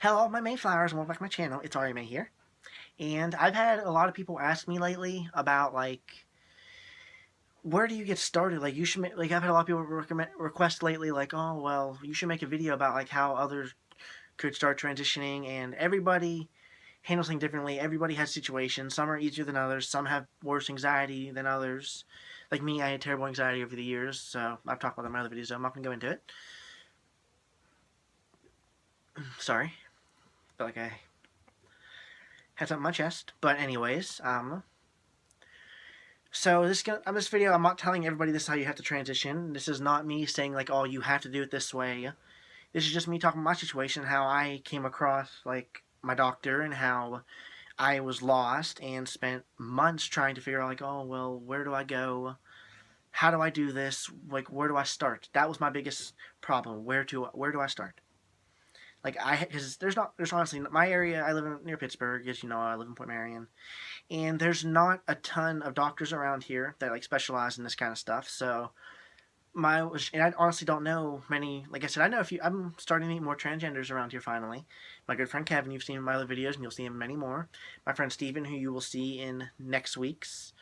Hello, my Mayflowers, and welcome back to my channel. It's Ari May here. And I've had a lot of people ask me lately about, where do you get started? Like, you should make, I've had a lot of people request lately, oh, well, you should make a video about, how others could start transitioning, and everybody handles things differently. Everybody has situations. Some are easier than others. Some have worse anxiety than others. Like me, I had terrible anxiety over the years, so I've talked about that in my other videos, so I'm not going to go into it. Sorry. Felt like I had something on my chest. But anyways, so this video, I'm not telling everybody this is how you have to transition. This is not me saying oh, you have to do it this way. This is just me talking about my situation, how I came across my doctor, and how I was lost and spent months trying to figure out oh, well, where do I go? How do I do this? Where do I start? That was my biggest problem. Where do I start? Because there's honestly, my area, I live near Pittsburgh, as you know, I live in Point Marion, and there's not a ton of doctors around here that specialize in this kind of stuff. So and I honestly don't know many. Like I said, I know a few. I'm starting to meet more transgenders around here finally. My good friend Kevin, you've seen in my other videos, and you'll see him many more. My friend Steven, who you will see in next week's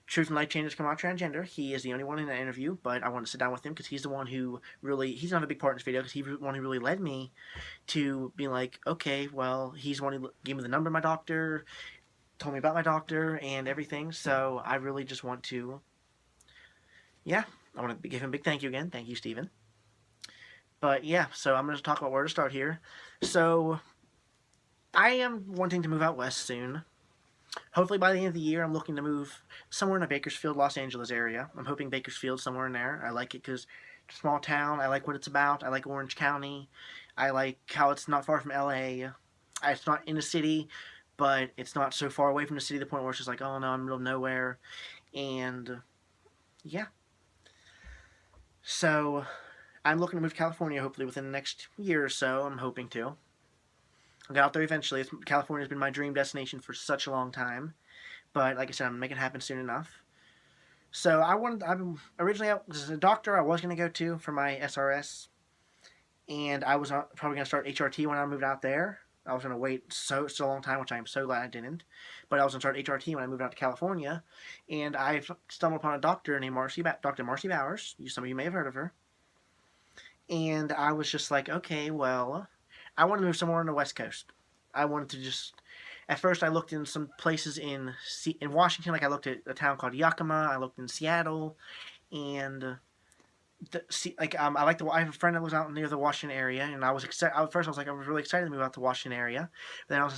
Truth and Life Changers Come Out Transgender. He is the only one in the interview, but I want to sit down with him because he's the one who really, he's not a big part in this video because he's the one who really led me to be okay, well, he's the one who gave me the number of my doctor, told me about my doctor and everything. So I really just want to, yeah, I want to give him a big thank you again. Thank you, Steven. But yeah, so I'm going to talk about where to start here. So I am wanting to move out west soon. Hopefully by the end of the year, I'm looking to move somewhere in the Bakersfield, Los Angeles area. I'm hoping Bakersfield, somewhere in there. I like it because it's a small town. I like what it's about. I like Orange County. I like how it's not far from LA. It's not in the city, but it's not so far away from the city to the point where it's just oh no, I'm in the middle of nowhere. And yeah. So I'm looking to move to California hopefully within the next year or so. I'm hoping to. I'll get out there eventually. California's been my dream destination for such a long time. But like I said, I'm going to make it happen soon enough. So I'm originally, as a doctor, I was going to go to for my SRS. And I was probably going to start HRT when I moved out there. I was going to wait so long time, which I am so glad I didn't. But I was going to start HRT when I moved out to California. And I stumbled upon a doctor named Dr. Marcy Bowers. Some of you may have heard of her. And I was just okay, well, I want to move somewhere on the West Coast. I wanted to just... At first, I looked in some places in Washington. I looked at a town called Yakima. I looked in Seattle. And... I have a friend that was out near the Washington area, and I was excited. At first, I was really excited to move out to the Washington area. But then I was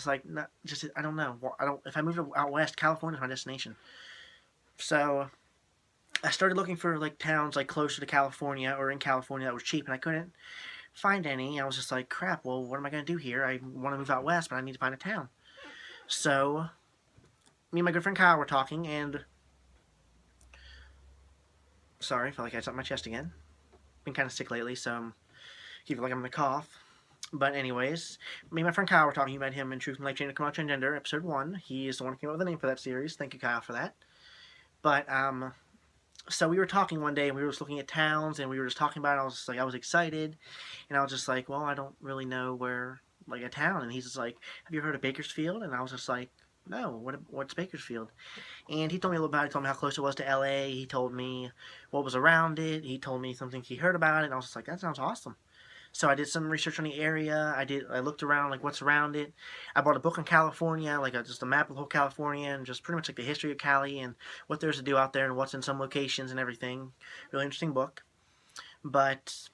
just I don't know. If I move out west, California is my destination. So I started looking for towns closer to California or in California that were cheap, and I couldn't find any. I was just crap. Well, what am I going to do here? I want to move out west, but I need to find a town. So me and my good friend Kyle were talking, and sorry, I felt like I had something on my chest again. Been kind of sick lately, so I keep I'm going to cough. But anyways, me and my friend Kyle were talking. You met him in Truth and Life Changers Come Out Transgender, episode 1. He is the one who came up with the name for that series. Thank you, Kyle, for that. But, so we were talking one day, and we were just looking at towns, and we were just talking about it. I was just I was excited, and I was just well, I don't really know where, a town. And he's just have you heard of Bakersfield? And I was just no, what's Bakersfield? And he told me a little about it. He told me how close it was to LA. He told me what was around it. He told me something he heard about it. And I was just that sounds awesome. So I did some research on the area. I looked around, what's around it. I bought a book on California, just a map of the whole California, and just pretty much the history of Cali and what there's to do out there and what's in some locations and everything. Really interesting book. But,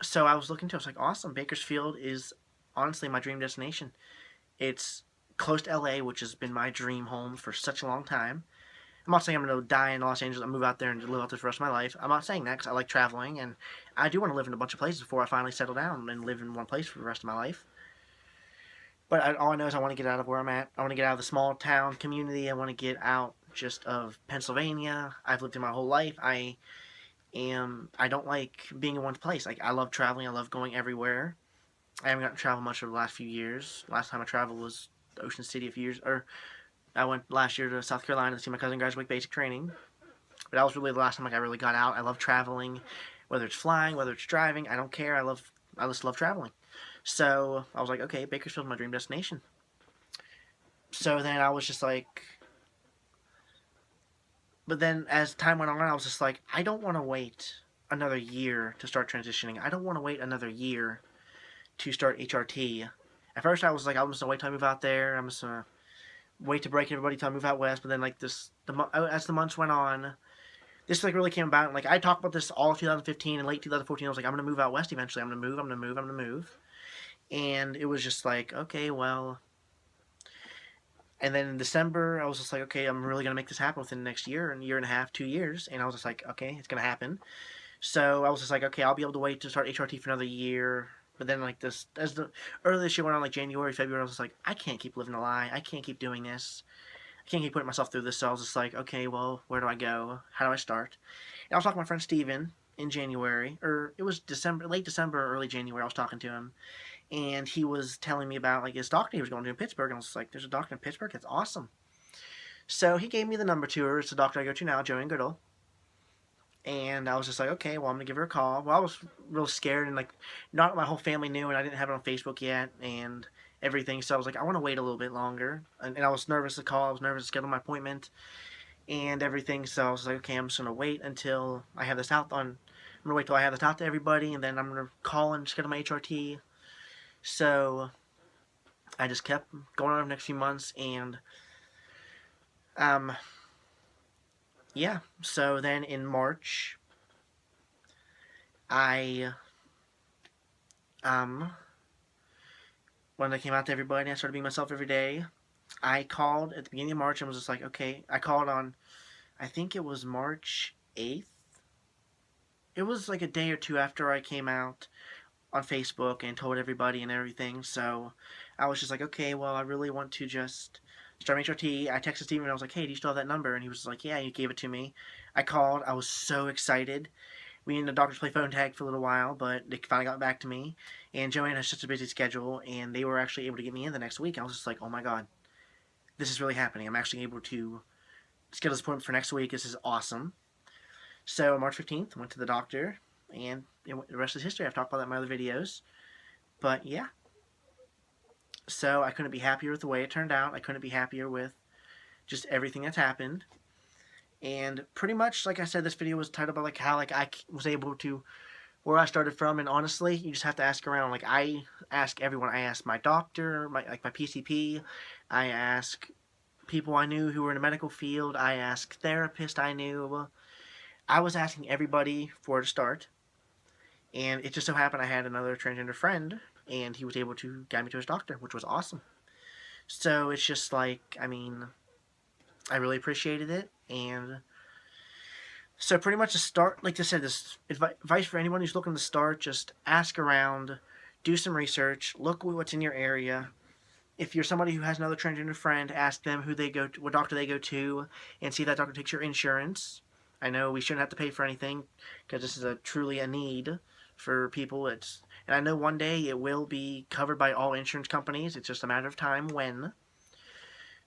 so I was looking to it. I was awesome. Bakersfield is honestly my dream destination. It's close to LA, which has been my dream home for such a long time. I'm not saying I'm going to die in Los Angeles and move out there and live out there for the rest of my life. I'm not saying that because I like traveling, and I do want to live in a bunch of places before I finally settle down and live in one place for the rest of my life. But all I know is I want to get out of where I'm at. I want to get out of the small town community. I want to get out just of Pennsylvania. I've lived here my whole life. I don't like being in one place. I love traveling. I love going everywhere. I haven't gotten to travel much over the last few years. Last time I traveled was Ocean City a few years, or I went last year to South Carolina to see my cousin graduate basic training. But that was really the last time I really got out. I love traveling, whether it's flying, whether it's driving. I don't care. I just love traveling. So I was like, okay, Bakersfield's my dream destination. So then I was just like, but then as time went on, I was just like, I don't want to wait another year to start transitioning. I don't want to wait another year to start HRT. At first, I was like, I'm just gonna wait till I move out there. I'm just gonna wait to break everybody till I move out west. But then, like as the months went on, this like really came about. Like I talked about this all of 2015 and late 2014. I was like, I'm gonna move out west eventually. I'm gonna move. I'm gonna move. I'm gonna move. And it was just like, okay, well. And then in December, I was just like, okay, I'm really gonna make this happen within the next year and year and a half, 2 years. And I was just like, okay, it's gonna happen. So I was just like, okay, I'll be able to wait to start HRT for another year. But then, like this, as the early this year went on, like January, February, I was just like, I can't keep living a lie. I can't keep doing this. I can't keep putting myself through this. So I was just like, okay, well, where do I go? How do I start? And I was talking to my friend Steven in January, or it was December, late December, or early January. I was talking to him, and he was telling me about like his doctor he was going to in Pittsburgh. And I was like, there's a doctor in Pittsburgh. That's awesome. So he gave me the number to her. It's the doctor I go to now, Joanne Goodall. And I was just like, okay, well, I'm gonna give her a call. Well, I was real scared, and like, not my whole family knew, and I didn't have it on Facebook yet, and everything. So I was like, I want to wait a little bit longer, and I was nervous to call. I was nervous to schedule my appointment, and everything. So I was like, okay, I'm just gonna wait until I have this out on. I'm gonna wait till I have this out to everybody, and then I'm gonna call and schedule my HRT. So I just kept going on over the next few months, and yeah. So then in March, I when I came out to everybody, I started being myself every day. I called at the beginning of March and was just like, okay. I called on, I think it was March 8th. It was like a day or two after I came out on Facebook and told everybody and everything. So I was just like, okay, well, I really want to just start HRT. I texted Steven and I was like, hey, do you still have that number? And he was like, yeah, he gave it to me. I called. I was so excited. We and the doctors play phone tag for a little while, but they finally got back to me. And Joanne has such a busy schedule, and they were actually able to get me in the next week. I was just like, oh my god, this is really happening. I'm actually able to schedule this appointment for next week. This is awesome. So March 15th, went to the doctor, and the rest is history. I've talked about that in my other videos. But yeah. So I couldn't be happier with the way it turned out. I couldn't be happier with just everything that's happened. And pretty much, like I said, this video was titled about like how like I was able to, where I started from. And honestly, you just have to ask around. Like I ask everyone. I asked my doctor, my PCP. I asked people I knew who were in the medical field. I asked therapists I knew. I was asking everybody for to start. And it just so happened I had another transgender friend, and he was able to guide me to his doctor, which was awesome. So it's just like, I mean, I really appreciated it. And so pretty much to start, like I said, this advice for anyone who's looking to start, just ask around, do some research, look what's in your area. If you're somebody who has another transgender friend, ask them who they go to, what doctor they go to, and see if that doctor takes your insurance. I know we shouldn't have to pay for anything, because this is truly a need for people. And I know one day it will be covered by all insurance companies. It's just a matter of time when.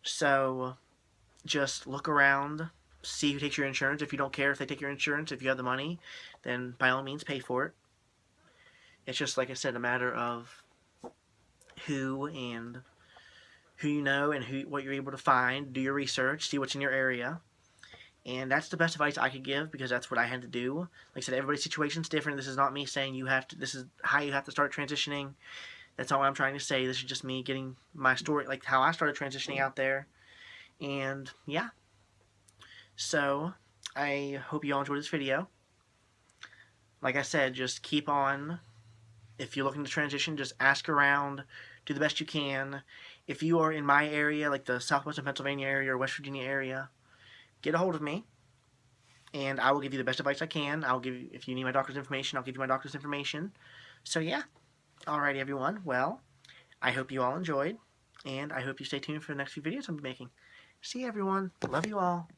So just look around, see who takes your insurance. If you don't care if they take your insurance, if you have the money, then by all means pay for it. It's just, like I said, a matter of who you know and what you're able to find. Do your research, see what's in your area. And that's the best advice I could give, because that's what I had to do. Like I said, everybody's situation's different. This is not me saying you have to, this is how you have to start transitioning. That's all I'm trying to say. This is just me getting my story, like how I started transitioning out there. And yeah. So I hope you all enjoyed this video. Like I said, just keep on. If you're looking to transition, just ask around. Do the best you can. If you are in my area, like the southwestern Pennsylvania area or West Virginia area, get a hold of me, and I will give you the best advice I can. I'll give you, if you need my doctor's information, I'll give you my doctor's information. So yeah. Alrighty, everyone. Well, I hope you all enjoyed, and I hope you stay tuned for the next few videos I'll be making. See you, everyone. Love you all.